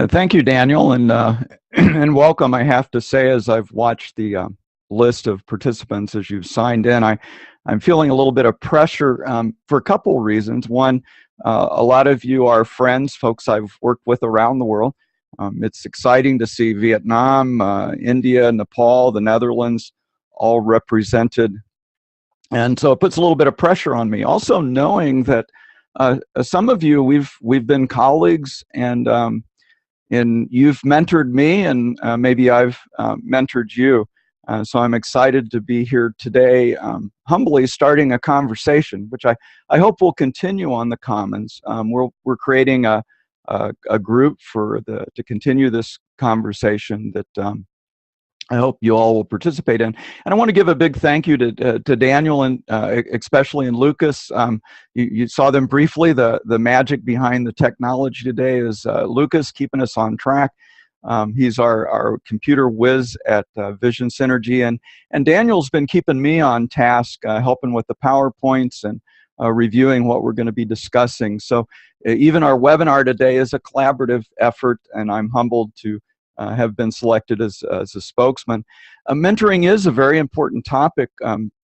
Thank you, Daniel, and and welcome. I have to say, as I've watched the list of participants as you've signed in, I'm feeling a little bit of pressure for a couple of reasons. One, a lot of you are friends, folks I've worked with around the world. It's exciting to see Vietnam, India, Nepal, the Netherlands, all represented, and so it puts a little bit of pressure on me. Also, knowing that some of you we've been colleagues, and you've mentored me, and maybe I've mentored you. So I'm excited to be here today, humbly starting a conversation, which I hope will continue on the Commons. We're creating a group to continue this conversation that I hope you all will participate in. And I want to give a big thank you to Daniel and especially in Lucas. You saw them briefly. The magic behind the technology today is Lucas keeping us on track. He's our computer whiz at visionSynergy, and Daniel's been keeping me on task, helping with the PowerPoints and reviewing what we're going to be discussing. So even our webinar today is a collaborative effort, and I'm humbled to have been selected as a spokesman. Mentoring is a very important topic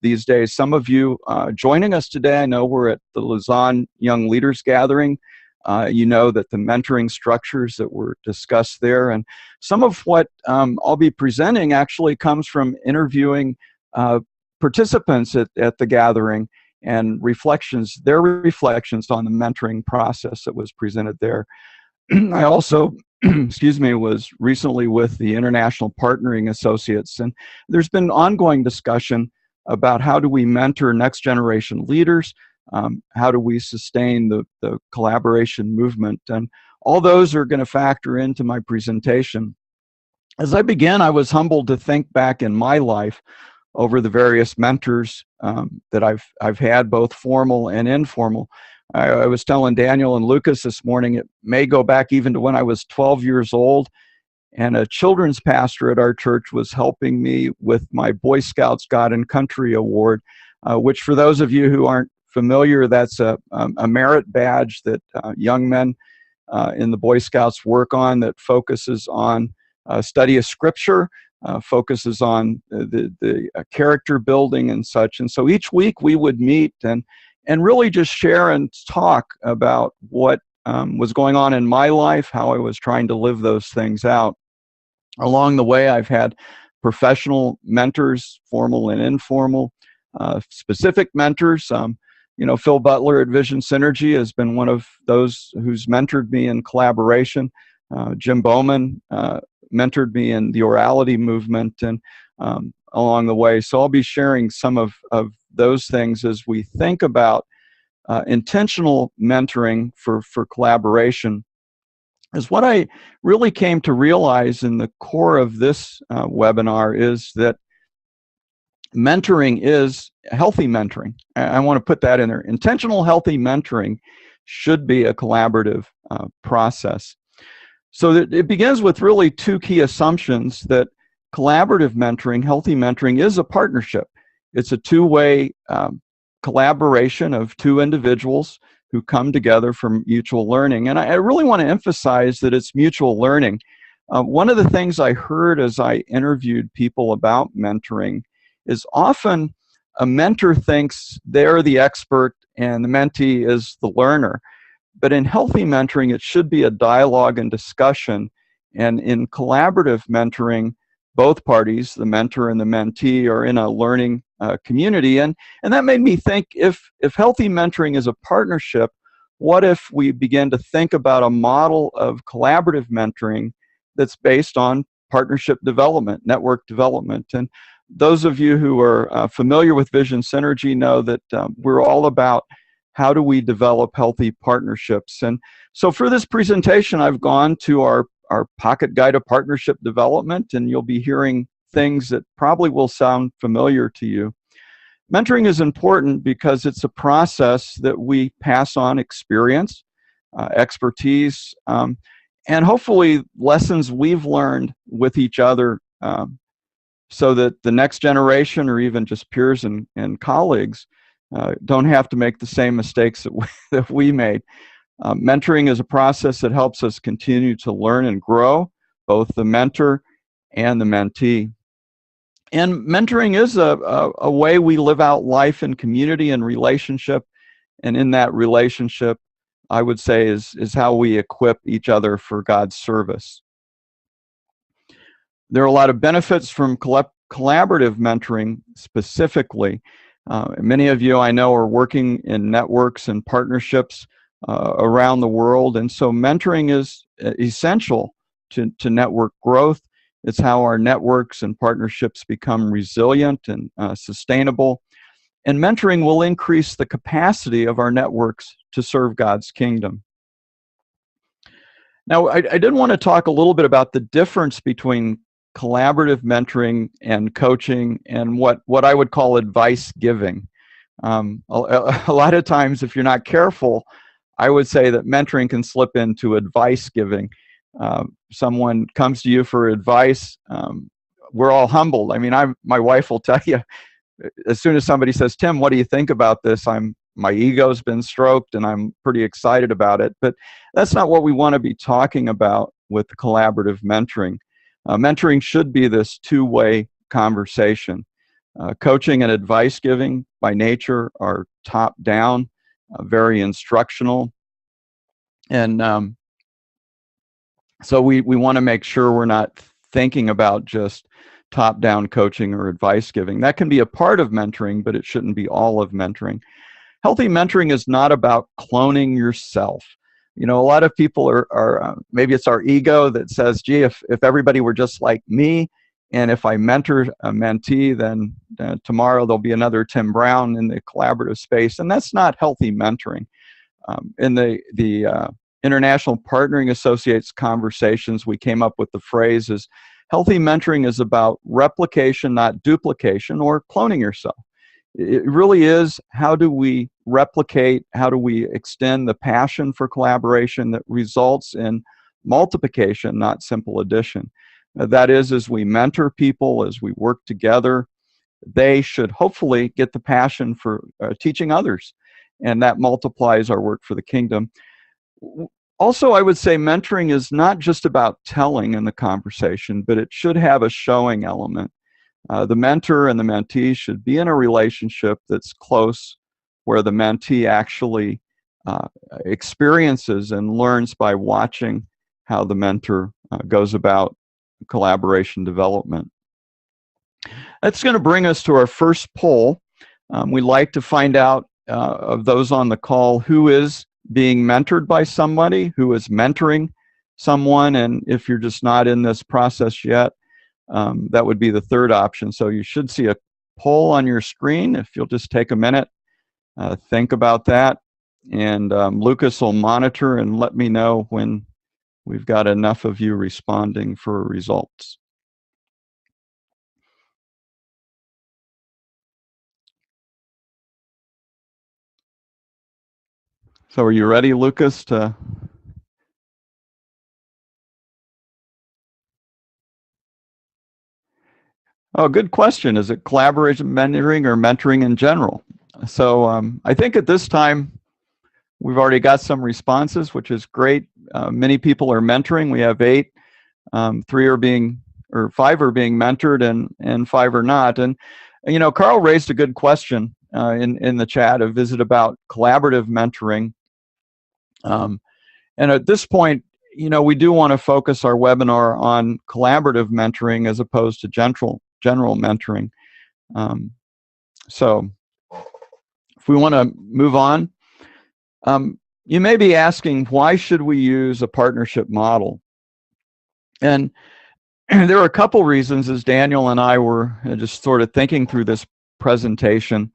these days. Some of you joining us today, I know we're at the Lausanne Young Leaders Gathering. You know that the mentoring structures that were discussed there, and some of what I'll be presenting actually comes from interviewing participants at the gathering and their reflections on the mentoring process that was presented there. I also excuse me, was recently with the International Partnering Associates, and there's been ongoing discussion about how do we mentor next generation leaders, how do we sustain the collaboration movement, and all those are going to factor into my presentation. As I began, I was humbled to think back in my life over the various mentors that I've had, both formal and informal. I was telling Daniel and Lucas this morning, it may go back even to when I was 12 years old, and a children's pastor at our church was helping me with my Boy Scouts God and Country Award, which for those of you who aren't familiar, that's a merit badge that young men in the Boy Scouts work on, that focuses on study of Scripture, focuses on the character building and such. And so each week we would meet and really just share and talk about what was going on in my life, how I was trying to live those things out. Along the way, I've had professional mentors, formal and informal, specific mentors. Phil Butler at visionSynergy has been one of those who's mentored me in collaboration. Jim Bowman mentored me in the orality movement and along the way. So I'll be sharing some of those things as we think about intentional mentoring for collaboration. Is what I really came to realize in the core of this webinar is that mentoring is healthy mentoring. I want to put that in there. Intentional healthy mentoring should be a collaborative process. So that it begins with really two key assumptions: that collaborative mentoring, healthy mentoring, is a partnership. It's a two-way collaboration of two individuals who come together for mutual learning. And I really want to emphasize that it's mutual learning. One of the things I heard as I interviewed people about mentoring is often a mentor thinks they're the expert and the mentee is the learner. But in healthy mentoring, it should be a dialogue and discussion. And in collaborative mentoring, both parties, the mentor and the mentee, are in a learning community. And that made me think, if healthy mentoring is a partnership, what if we begin to think about a model of collaborative mentoring that's based on partnership development, network development? And those of you who are familiar with visionSynergy know that we're all about how do we develop healthy partnerships. And so for this presentation, I've gone to our pocket guide of partnership development, and you'll be hearing things that probably will sound familiar to you. Mentoring is important because it's a process that we pass on experience, expertise, and hopefully lessons we've learned with each other, so that the next generation, or even just peers and colleagues, don't have to make the same mistakes that we made. Mentoring is a process that helps us continue to learn and grow, both the mentor and the mentee. And mentoring is a way we live out life in community and relationship. And in that relationship, I would say, is how we equip each other for God's service. There are a lot of benefits from collaborative mentoring specifically. Many of you I know are working in networks and partnerships around the world, and so mentoring is essential to network growth. It's how our networks and partnerships become resilient and sustainable. And mentoring will increase the capacity of our networks to serve God's kingdom. Now, I did want to talk a little bit about the difference between collaborative mentoring and coaching and what I would call advice giving. A lot of times, if you're not careful, I would say that mentoring can slip into advice giving. Someone comes to you for advice. We're all humbled. I mean, my wife will tell you, as soon as somebody says, "Tim, what do you think about this?" My ego's been stroked and I'm pretty excited about it. But that's not what we want to be talking about with collaborative mentoring. Mentoring should be this two-way conversation. Coaching and advice giving by nature are top-down, very instructional. And so we want to make sure we're not thinking about just top-down coaching or advice giving. That can be a part of mentoring, but it shouldn't be all of mentoring. Healthy mentoring is not about cloning yourself. You know, a lot of people are maybe it's our ego that says, gee, if everybody were just like me, and if I mentor a mentee, then tomorrow there'll be another Tim Brown in the collaborative space. And that's not healthy mentoring. In the International Partnering Associates conversations, we came up with the phrase is, healthy mentoring is about replication, not duplication or cloning yourself. It really is, how do we replicate, how do we extend the passion for collaboration that results in multiplication, not simple addition. That is, as we mentor people, as we work together, they should hopefully get the passion for teaching others, and that multiplies our work for the kingdom. Also, I would say mentoring is not just about telling in the conversation, but it should have a showing element. The mentor and the mentee should be in a relationship that's close, where the mentee actually experiences and learns by watching how the mentor goes about collaboration development. That's going to bring us to our first poll. We'd like to find out of those on the call who is being mentored by somebody, who is mentoring someone, and if you're just not in this process yet, that would be the third option. So you should see a poll on your screen. If you'll just take a minute, think about that, and Lucas will monitor and let me know when we've got enough of you responding for results. So are you ready, Lucas, to... Oh, good question. Is it collaboration mentoring or mentoring in general? So I think at this time, we've already got some responses, which is great. Many people are mentoring. We have 8. 5 are being mentored, and 5 are not. And you know, Carl raised a good question in the chat of, is it about collaborative mentoring? And at this point, you know, we do want to focus our webinar on collaborative mentoring as opposed to general mentoring. So if we want to move on, you may be asking, why should we use a partnership model? And there are a couple reasons, as Daniel and I were just sort of thinking through this presentation.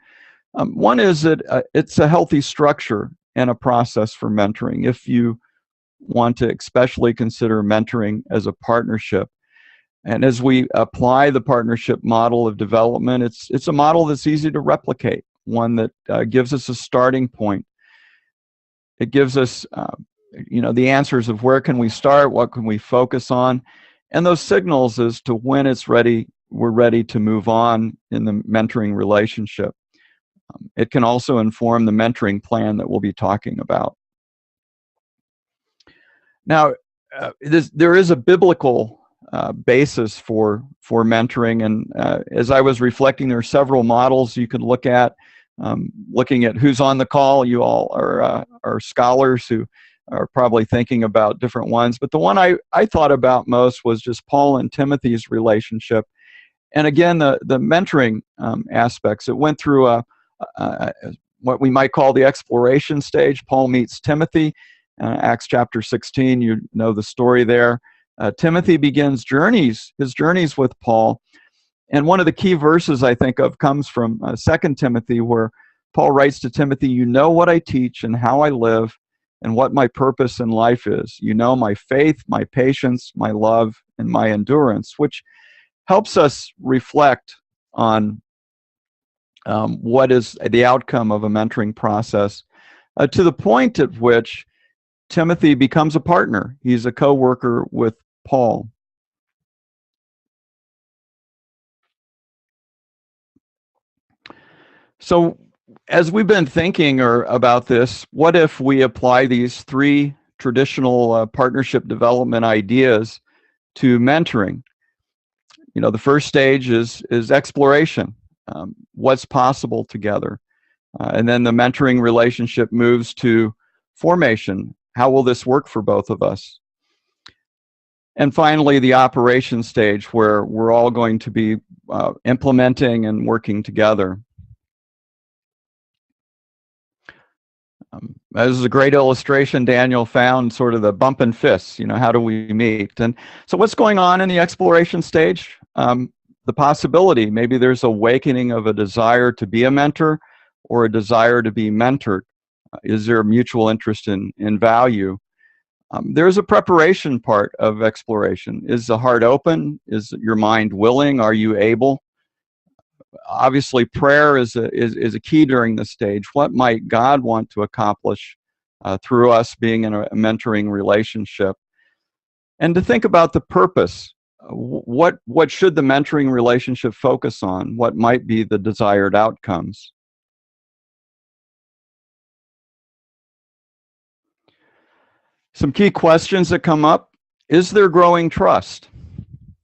One is that it's a healthy structure and a process for mentoring, if you want to especially consider mentoring as a partnership. And as we apply the partnership model of development, it's a model that's easy to replicate, one that gives us a starting point. It gives us you know, the answers of where can we start, what can we focus on, and those signals as to when we're ready to move on in the mentoring relationship. It can also inform the mentoring plan that we'll be talking about. Now, there is a biblical basis for mentoring, and as I was reflecting, there are several models you can look at. Looking at who's on the call, you all are scholars who are probably thinking about different ones, but the one I thought about most was just Paul and Timothy's relationship. And again, the mentoring aspects. It went through what we might call the exploration stage. Paul meets Timothy, Acts chapter 16. You know the story there. Timothy begins his journeys with Paul. And one of the key verses I think of comes from 2 Timothy, where Paul writes to Timothy, "You know what I teach and how I live and what my purpose in life is. You know my faith, my patience, my love, and my endurance," which helps us reflect on what is the outcome of a mentoring process, to the point at which Timothy becomes a partner. He's a co-worker with Paul. So as we've been thinking about this, what if we apply these three traditional partnership development ideas to mentoring? You know, the first stage is exploration. What's possible together? And then the mentoring relationship moves to formation. How will this work for both of us? And finally, the operation stage, where we're all going to be implementing and working together. This is a great illustration Daniel found, sort of the bump and fists. You know, how do we meet? And so what's going on in the exploration stage? The possibility, maybe there's awakening of a desire to be a mentor or a desire to be mentored. Is there a mutual interest in value? There's a preparation part of exploration. Is the heart open? Is your mind willing? Are you able? Obviously, prayer is a key during this stage. What might God want to accomplish through us being in a mentoring relationship? And to think about the purpose. What should the mentoring relationship focus on? What might be the desired outcomes? Some key questions that come up. Is there growing trust?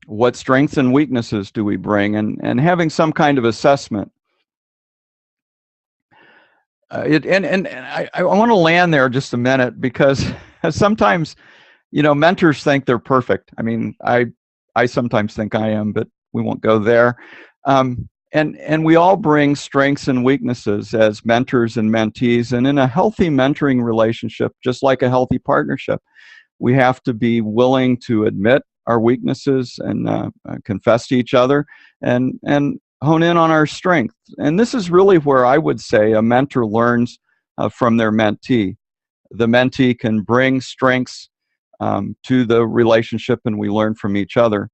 What strengths and weaknesses do we bring? And having some kind of assessment. I want to land there just a minute, because sometimes, you know, mentors think they're perfect. I mean, I sometimes think I am, but we won't go there. And we all bring strengths and weaknesses as mentors and mentees. And in a healthy mentoring relationship, just like a healthy partnership, we have to be willing to admit our weaknesses and confess to each other and hone in on our strengths. And this is really where I would say a mentor learns from their mentee. The mentee can bring strengths to the relationship, and we learn from each other.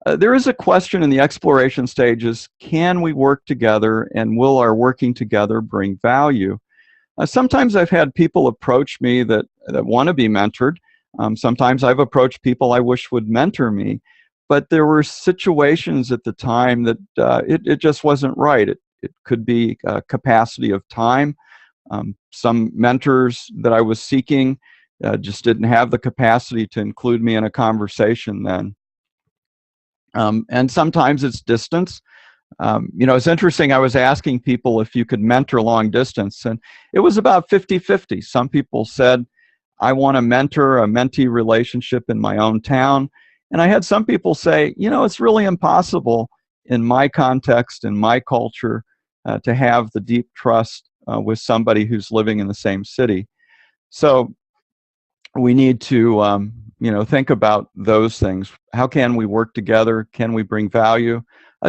There is a question in the exploration stages: can we work together, and will our working together bring value? Sometimes I've had people approach me that want to be mentored. Sometimes I've approached people I wish would mentor me, but there were situations at the time that it just wasn't right. It could be capacity of time. Some mentors that I was seeking just didn't have the capacity to include me in a conversation then. And sometimes it's distance. You know, it's interesting. I was asking people if you could mentor long distance, and it was about 50-50. Some people said, I want to mentor a mentee relationship in my own town. And I had some people say, you know, it's really impossible in my context, in my culture, to have the deep trust with somebody who's living in the same city. So we need to, you know, think about those things. How can we work together? Can we bring value?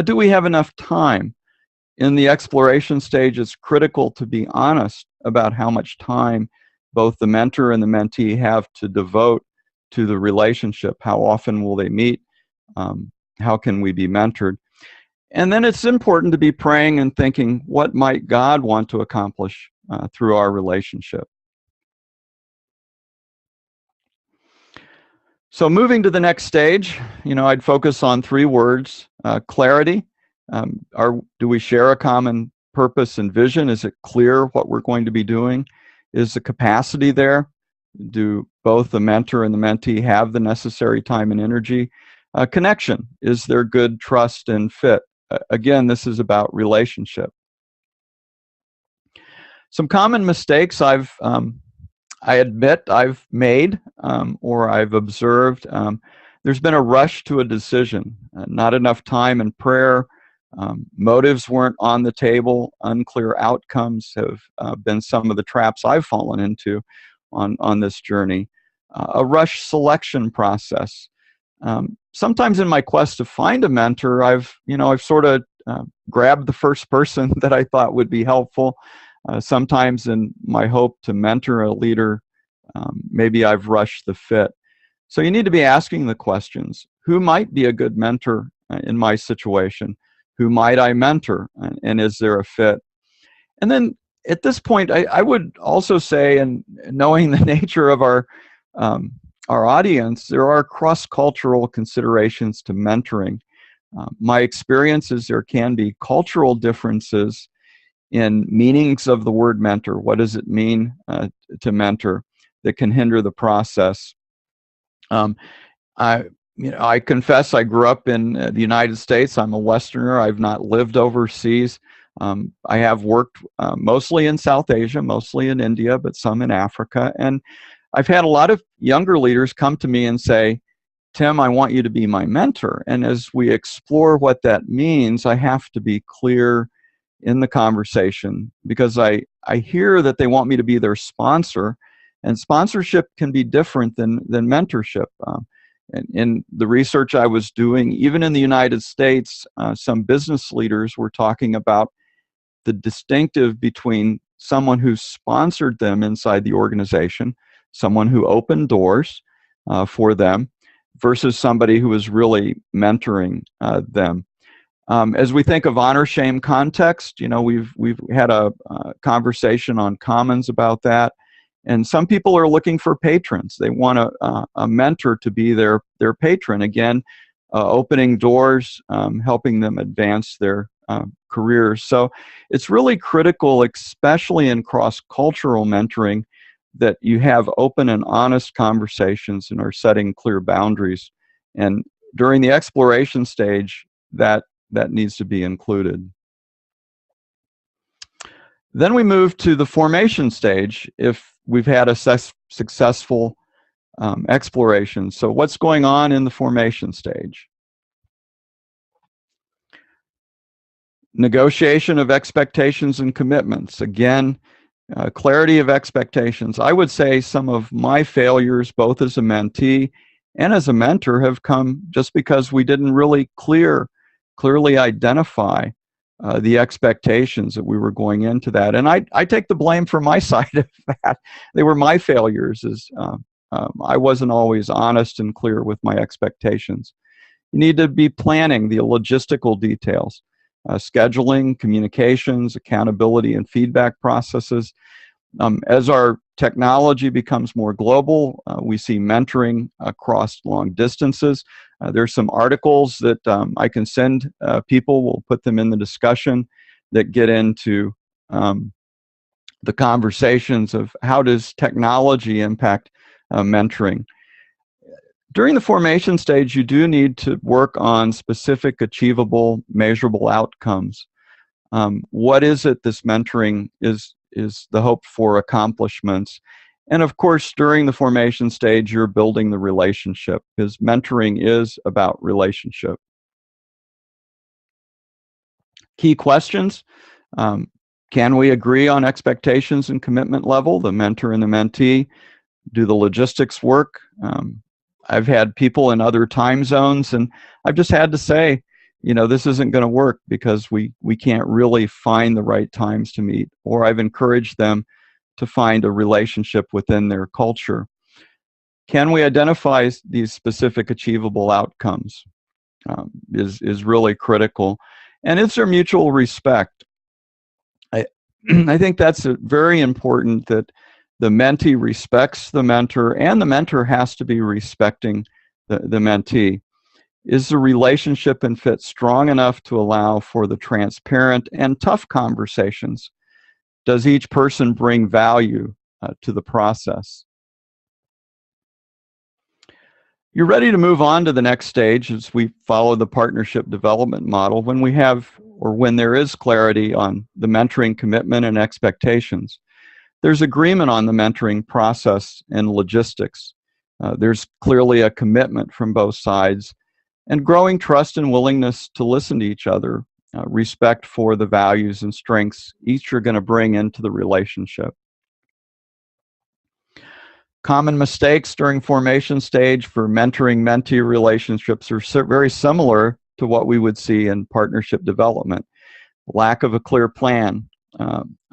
Do we have enough time? In the exploration stage, it's critical to be honest about how much time both the mentor and the mentee have to devote to the relationship. How often will they meet? How can we be mentored? And then it's important to be praying and thinking, what might God want to accomplish through our relationship? So moving to the next stage, you know, I'd focus on three words: clarity. Do we share a common purpose and vision? Is it clear what we're going to be doing? Is the capacity there? Do both the mentor and the mentee have the necessary time and energy? Connection. Is there good trust and fit? Again, this is about relationship. Some common mistakes I admit I've made or I've observed. There's been a rush to a decision, not enough time and prayer. Motives weren't on the table. Unclear outcomes have been some of the traps I've fallen into on this journey. A rush selection process. Sometimes in my quest to find a mentor, I've sort of grabbed the first person that I thought would be helpful. Sometimes in my hope to mentor a leader, maybe I've rushed the fit. So you need to be asking the questions. Who might be a good mentor in my situation? Who might I mentor? And is there a fit? And then at this point, I would also say, and knowing the nature of our audience, there are cross-cultural considerations to mentoring. My experience is there can be cultural differences in meanings of the word mentor. What does it mean to mentor that can hinder the process? I confess I grew up in the United States. I'm a Westerner. I've not lived overseas. I have worked mostly in South Asia, mostly in India, but some in Africa. And I've had a lot of younger leaders come to me and say, Tim, I want you to be my mentor. And as we explore what that means, I have to be clear in the conversation, because I hear that they want me to be their sponsor, and sponsorship can be different than mentorship. And in the research I was doing, even in the United States, some business leaders were talking about the distinctive between someone who sponsored them inside the organization, someone who opened doors for them, versus somebody who was really mentoring them. As we think of honor shame context, we've had a conversation on Commons about that, and some people are looking for patrons. They want a mentor to be their patron. Again, opening doors, helping them advance their careers. So it's really critical, especially in cross-cultural mentoring, that you have open and honest conversations and are setting clear boundaries. And during the exploration stage, that needs to be included. Then we move to the formation stage if we've had a successful exploration. So what's going on in the formation stage? Negotiation of expectations and commitments. Again, clarity of expectations. I would say some of my failures, both as a mentee and as a mentor, have come just because we didn't really clearly identify the expectations that we were going into that. And I take the blame for my side of that. They were my failures, as I wasn't always honest and clear with my expectations. You need to be planning the logistical details, scheduling, communications, accountability, and feedback processes. As our technology becomes more global, we see mentoring across long distances. There's some articles that I can send people. We'll put them in the discussion that get into the conversations of how does technology impact mentoring. During the formation stage, you do need to work on specific, achievable, measurable outcomes. What is it this mentoring is the hope for accomplishments? And of course, during the formation stage, you're building the relationship, because mentoring is about relationship. Key questions. Can we agree on expectations and commitment level, the mentor and the mentee? Do the logistics work? I've had people in other time zones, and I've just had to say, this isn't going to work because we can't really find the right times to meet. Or I've encouraged them to find a relationship within their culture. Can we identify these specific achievable outcomes? Is really critical. And is there mutual respect? I think that's very important, that the mentee respects the mentor, and the mentor has to be respecting the mentee. Is the relationship and fit strong enough to allow for the transparent and tough conversations? Does each person bring value to the process? You're ready to move on to the next stage as we follow the partnership development model when we have, or when there is clarity on the mentoring commitment and expectations. There's agreement on the mentoring process and logistics. There's clearly a commitment from both sides, and growing trust and willingness to listen to each other, respect for the values and strengths each are going to bring into the relationship. Common mistakes during formation stage for mentoring-mentee relationships are very similar to what we would see in partnership development. Lack of a clear plan,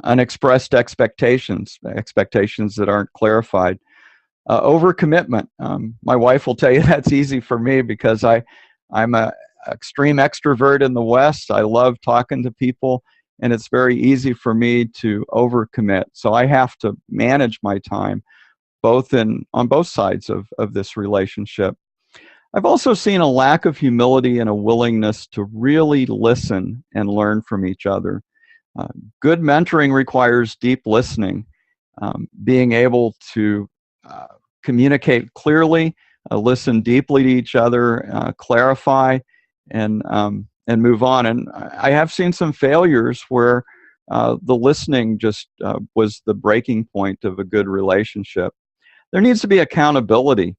unexpressed expectations that aren't clarified, overcommitment. My wife will tell you that's easy for me because I'm an extreme extrovert in the West. I love talking to people, and it's very easy for me to overcommit. So I have to manage my time on both sides of this relationship. I've also seen a lack of humility and a willingness to really listen and learn from each other. Good mentoring requires deep listening, being able to communicate clearly, listen deeply to each other, clarify, and move on. And I have seen some failures where the listening just was the breaking point of a good relationship. There needs to be accountability.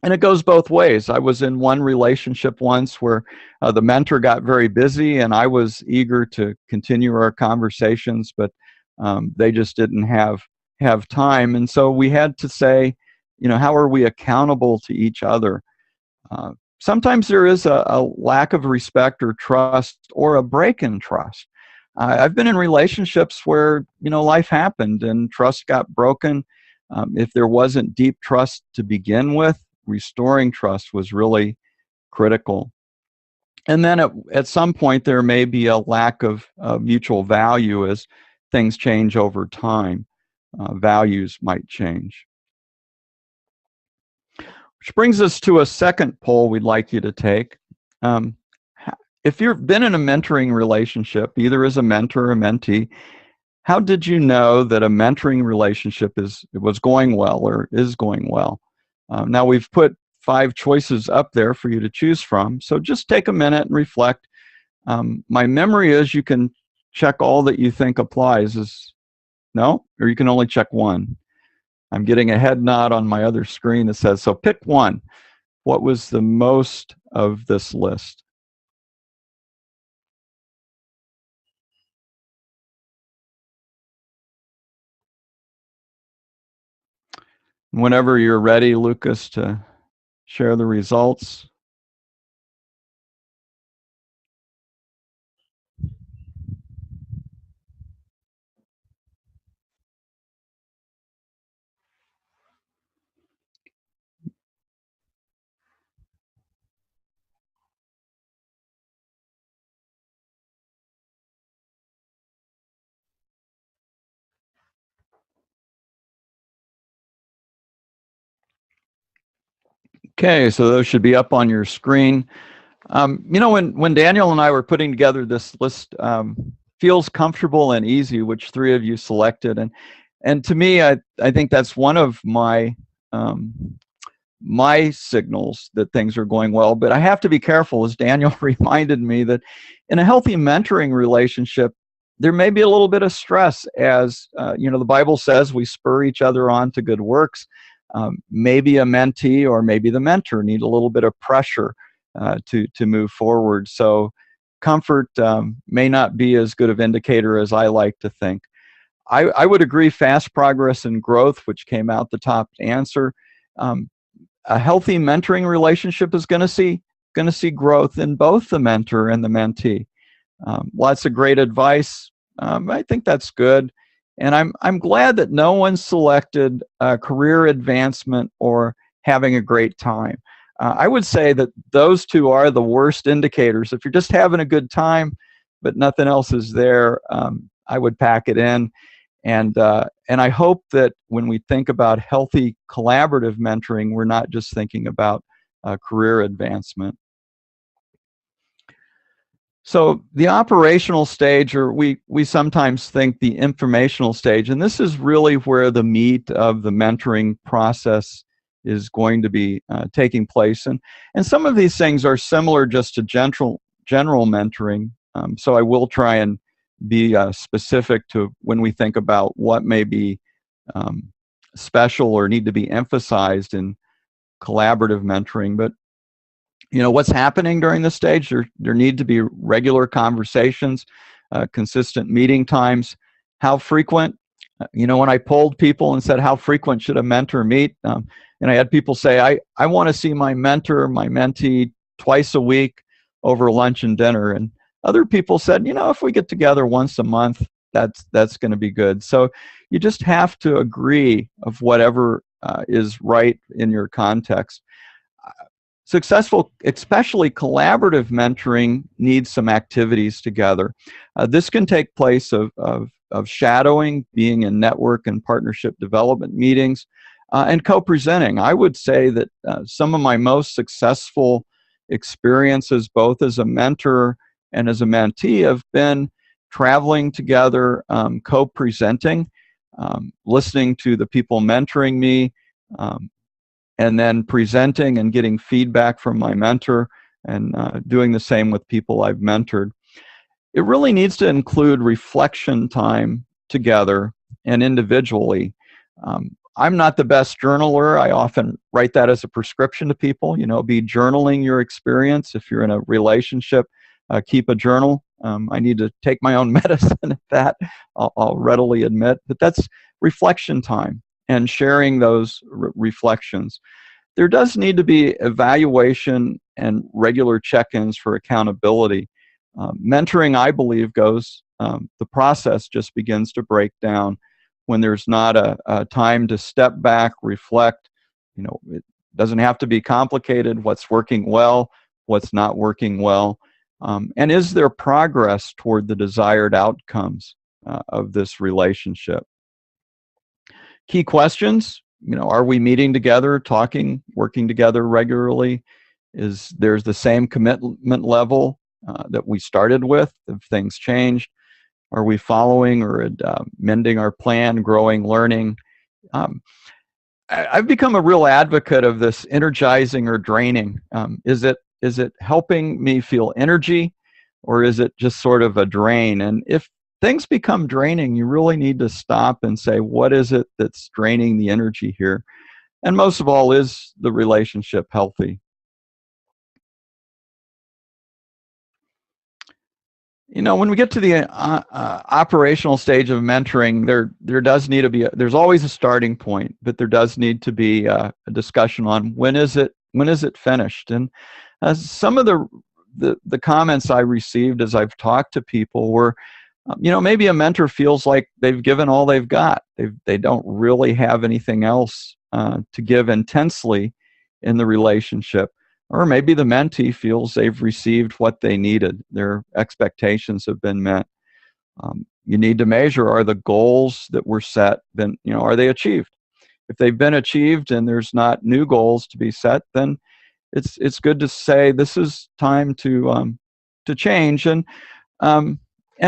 And it goes both ways. I was in one relationship once where the mentor got very busy, and I was eager to continue our conversations, but they just didn't have time. And so we had to say, how are we accountable to each other? Sometimes there is a lack of respect or trust, or a break in trust. I've been in relationships where, life happened and trust got broken. If there wasn't deep trust to begin with, restoring trust was really critical. And then at some point, there may be a lack of mutual value as things change over time. Values might change. Which brings us to a second poll we'd like you to take. If you've been in a mentoring relationship, either as a mentor or mentee, how did you know that a mentoring relationship was going well or is going well? Now, we've put 5 choices up there for you to choose from, so just take a minute and reflect. My memory is you can check all that you think applies. No? Or you can only check one. I'm getting a head nod on my other screen that says, so pick one. What was the most of this list? Whenever you're ready, Lucas, to share the results. Okay, so those should be up on your screen. When Daniel and I were putting together this list, feels comfortable and easy, which 3 of you selected, and to me, I think that's one of my signals that things are going well. But I have to be careful, as Daniel reminded me, that in a healthy mentoring relationship, there may be a little bit of stress, as the Bible says we spur each other on to good works. Maybe a mentee or maybe the mentor need a little bit of pressure to move forward. So comfort may not be as good of indicator as I like to think. I would agree fast progress and growth, which came out the top answer. A healthy mentoring relationship is going to see growth in both the mentor and the mentee. Lots of great advice. I think that's good. And I'm glad that no one selected career advancement or having a great time. I would say that those 2 are the worst indicators. If you're just having a good time, but nothing else is there, I would pack it in. And I hope that when we think about healthy collaborative mentoring, we're not just thinking about career advancement. So the operational stage, or we sometimes think the informational stage, and this is really where the meat of the mentoring process is going to be taking place. And some of these things are similar just to general mentoring. So I will try and be specific to when we think about what may be special or need to be emphasized in collaborative mentoring. But what's happening during this stage, there need to be regular conversations, consistent meeting times. How frequent? When I polled people and said, how frequent should a mentor meet? And I had people say, I want to see my mentor, my mentee, twice a week over lunch and dinner. And other people said, if we get together once a month, that's going to be good. So you just have to agree of whatever is right in your context. Successful, especially collaborative mentoring, needs some activities together. This can take place of shadowing, being in network and partnership development meetings, and co-presenting. I would say that some of my most successful experiences, both as a mentor and as a mentee, have been traveling together, co-presenting, listening to the people mentoring me, and then presenting and getting feedback from my mentor, and doing the same with people I've mentored. It really needs to include reflection time together and individually. I'm not the best journaler. I often write that as a prescription to people. Be journaling your experience. If you're in a relationship, keep a journal. I need to take my own medicine at that, I'll readily admit. But that's reflection time and sharing those reflections. There does need to be evaluation and regular check-ins for accountability. Mentoring, I believe, the process just begins to break down when there's not a time to step back, reflect. It doesn't have to be complicated. What's working well, what's not working well, and is there progress toward the desired outcomes of this relationship? Key questions, are we meeting together, talking, working together regularly? There's the same commitment level that we started with? Have things changed? Are we following or mending our plan, growing, learning? I've become a real advocate of this energizing or draining. Is it helping me feel energy, or is it just sort of a drain? And if things become draining, you really need to stop and say, what is it that's draining the energy here? And most of all, is the relationship healthy? When we get to the operational stage of mentoring, there does need to be there's always a starting point, but there does need to be a discussion on when is it finished. And some of the comments I received as I've talked to people were, maybe a mentor feels like they've given all they've got. They don't really have anything else to give intensely in the relationship. Or maybe the mentee feels they've received what they needed. Their expectations have been met. You need to measure, are the goals that were set, are they achieved? If they've been achieved and there's not new goals to be set, then it's good to say this is time to change and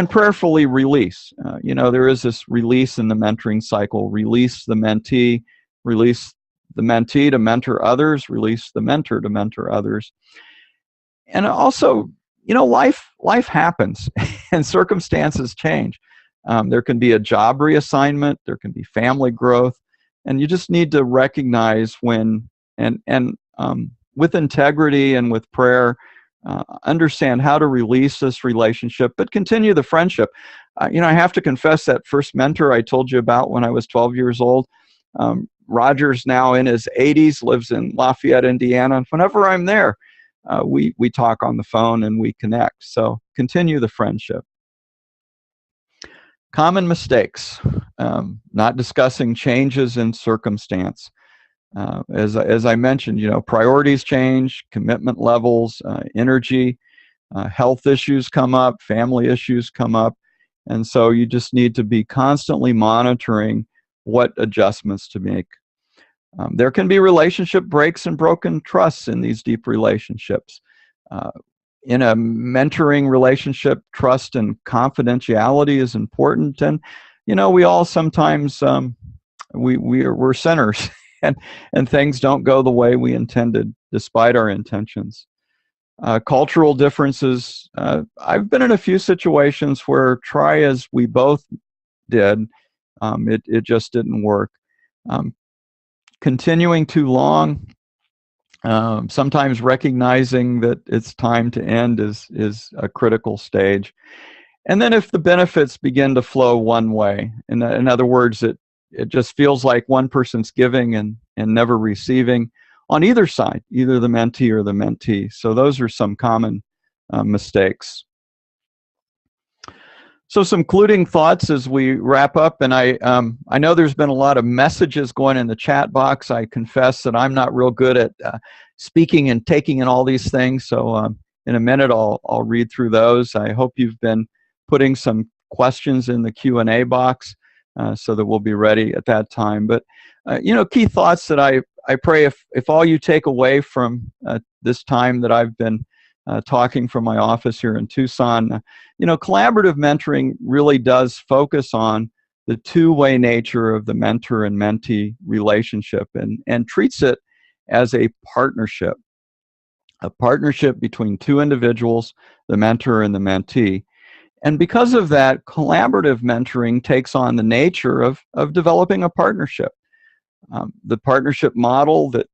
prayerfully release. There is this release in the mentoring cycle. Release the mentee, release the mentee to mentor others, release the mentor to mentor others. And also, life happens and circumstances change. There can be a job reassignment, there can be family growth, and you just need to recognize when, and with integrity and with prayer, understand how to release this relationship, but continue the friendship. I have to confess, that first mentor I told you about when I was 12 years old, Roger's now in his 80s, lives in Lafayette, Indiana, and whenever I'm there, we talk on the phone and we connect. So continue the friendship. Common mistakes, not discussing changes in circumstance. As I mentioned, priorities change, commitment levels, energy, health issues come up, family issues come up, and so you just need to be constantly monitoring what adjustments to make. There can be relationship breaks and broken trusts in these deep relationships. In a mentoring relationship, trust and confidentiality is important, and we all sometimes we're sinners and things don't go the way we intended, despite our intentions. Cultural differences. I've been in a few situations where, try as we both did, it just didn't work. Continuing too long, sometimes recognizing that it's time to end is a critical stage. And then if the benefits begin to flow one way, in other words, it just feels like one person's giving and never receiving on either side, either the mentee or the mentee. So those are some common mistakes. So some concluding thoughts as we wrap up, and I know there's been a lot of messages going in the chat box. I confess that I'm not real good at speaking and taking in all these things, so in a minute I'll read through those. I hope you've been putting some questions in the Q&A box so that we'll be ready at that time. But key thoughts that I pray if all you take away from this time that I've been talking from my office here in Tucson, collaborative mentoring really does focus on the two-way nature of the mentor and mentee relationship and treats it as a partnership between two individuals, the mentor and the mentee. And because of that, collaborative mentoring takes on the nature of developing a partnership. The partnership model that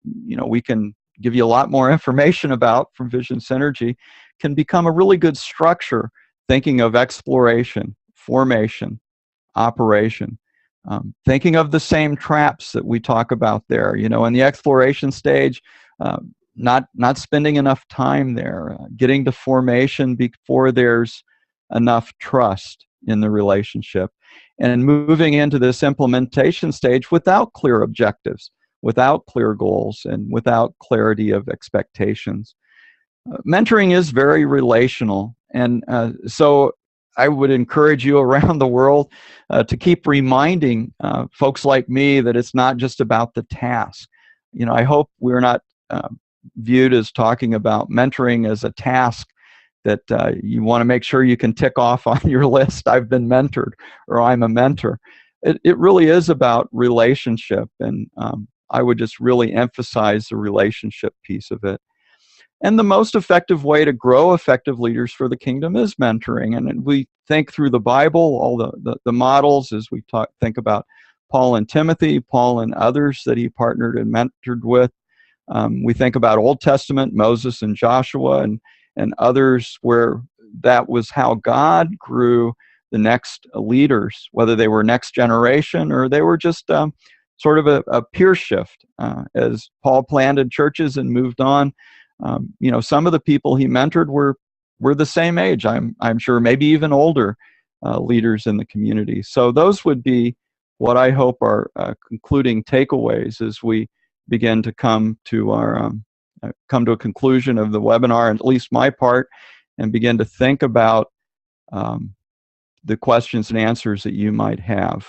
we can give you a lot more information about from visionSynergy can become a really good structure, thinking of exploration, formation, operation, thinking of the same traps that we talk about there. In the exploration stage, not spending enough time there, getting to formation before there's enough trust in the relationship, and moving into this implementation stage without clear objectives, without clear goals, and without clarity of expectations. Mentoring is very relational, and so I would encourage you around the world to keep reminding folks like me that it's not just about the task. I hope we're not viewed as talking about mentoring as a task that you want to make sure you can tick off on your list. I've been mentored, or I'm a mentor. It really is about relationship, and I would just really emphasize the relationship piece of it. And the most effective way to grow effective leaders for the kingdom is mentoring. And we think through the Bible, all the models as we think about Paul and Timothy, Paul and others that he partnered and mentored with. We think about Old Testament, Moses and Joshua, and others where that was how God grew the next leaders, whether they were next generation or they were just sort of a peer shift. As Paul planted churches and moved on, some of the people he mentored were the same age, I'm sure, maybe even older leaders in the community. So those would be what I hope are concluding takeaways as we begin to come to a conclusion of the webinar, at least my part, and begin to think about the questions and answers that you might have.